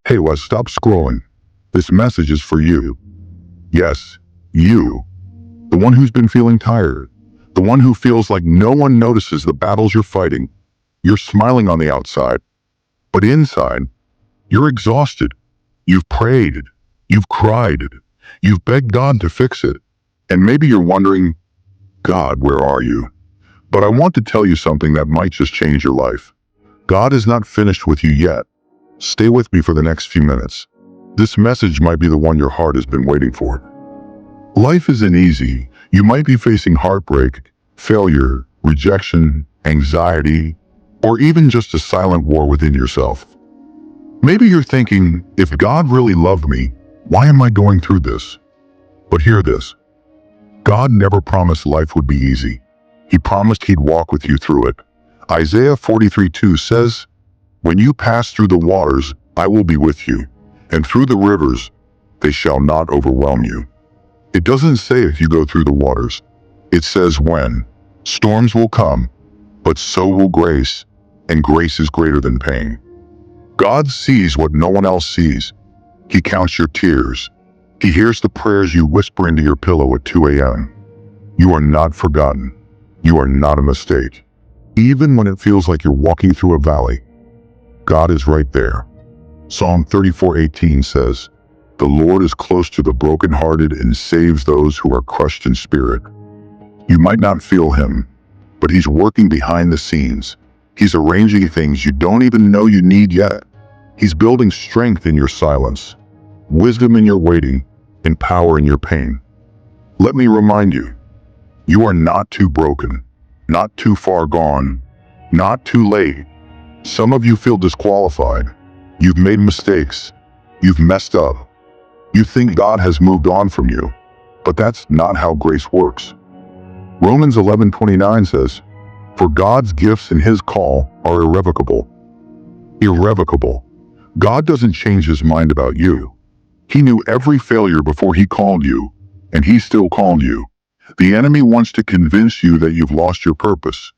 Hey Les, stop scrolling. This message is for you. Yes, you. The one who's been feeling tired. The one who feels like no one notices the battles you're fighting. You're smiling on the outside, but inside, you're exhausted. You've prayed. You've cried. You've begged God to fix it. And maybe you're wondering, God, where are you? But I want to tell you something that might just change your life. God is not finished with you yet. Stay with me for the next few minutes. This message might be the one your heart has been waiting for. Life isn't easy. You might be facing heartbreak, failure, rejection, anxiety, or even just a silent war within yourself. Maybe you're thinking, if God really loved me, why am I going through this? But hear this. God never promised life would be easy. He promised He'd walk with you through it. Isaiah 43:2 says, "When you pass through the waters, I will be with you, and through the rivers, they shall not overwhelm you." It doesn't say if you go through the waters. It says when. Storms will come, but so will grace, and grace is greater than pain. God sees what no one else sees. He counts your tears. He hears the prayers you whisper into your pillow at 2 a.m. You are not forgotten. You are not a mistake. Even when it feels like you're walking through a valley, God is right there. Psalm 34:18 says, "The Lord is close to the brokenhearted and saves those who are crushed in spirit." You might not feel Him, but He's working behind the scenes. He's arranging things you don't even know you need yet. He's building strength in your silence, wisdom in your waiting, and power in your pain. Let me remind you, you are not too broken, not too far gone, not too late. Some of you feel disqualified. You've made mistakes. You've messed up. You think God has moved on from you, but that's not how grace works. Romans 11:29 says, "For God's gifts and His call are irrevocable." Irrevocable. God doesn't change His mind about you. He knew every failure before He called you, and He still called you. The enemy wants to convince you that you've lost your purpose.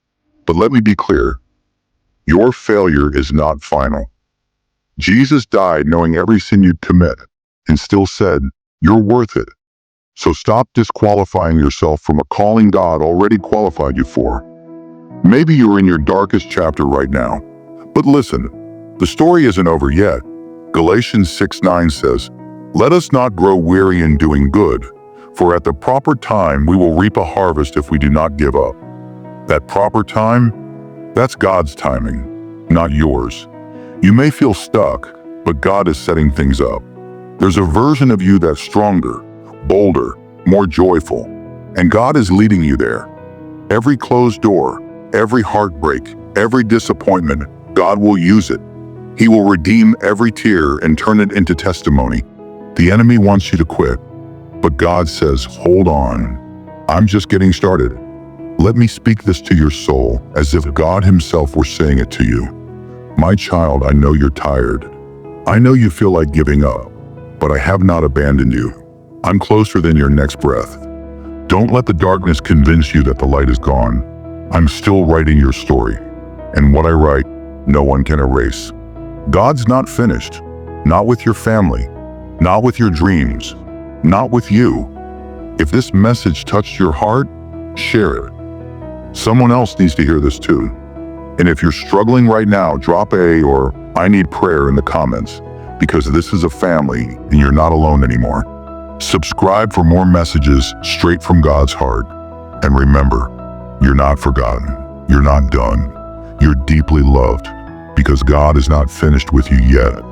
But let me be clear. Your failure is not final. Jesus died knowing every sin you'd commit, and still said, "You're worth it." So stop disqualifying yourself from a calling God already qualified you for. Maybe you're in your darkest chapter right now. But listen, the story isn't over yet. Galatians 6:9 says, "Let us not grow weary in doing good, for at the proper time we will reap a harvest if we do not give up." That proper time? That's God's timing, not yours. You may feel stuck, but God is setting things up. There's a version of you that's stronger, bolder, more joyful, and God is leading you there. Every closed door, every heartbreak, every disappointment, God will use it. He will redeem every tear and turn it into testimony. The enemy wants you to quit, but God says, "Hold on. I'm just getting started." Let me speak this to your soul as if God Himself were saying it to you. My child, I know you're tired. I know you feel like giving up, but I have not abandoned you. I'm closer than your next breath. Don't let the darkness convince you that the light is gone. I'm still writing your story, and what I write, no one can erase. God's not finished, not with your family, not with your dreams, not with you. If this message touched your heart, share it. Someone else needs to hear this too. And if you're struggling right now, drop a or "I need prayer" in the comments, because this is a family and you're not alone anymore. Subscribe for more messages straight from God's heart. And remember, you're not forgotten. You're not done. You're deeply loved, because God is not finished with you yet.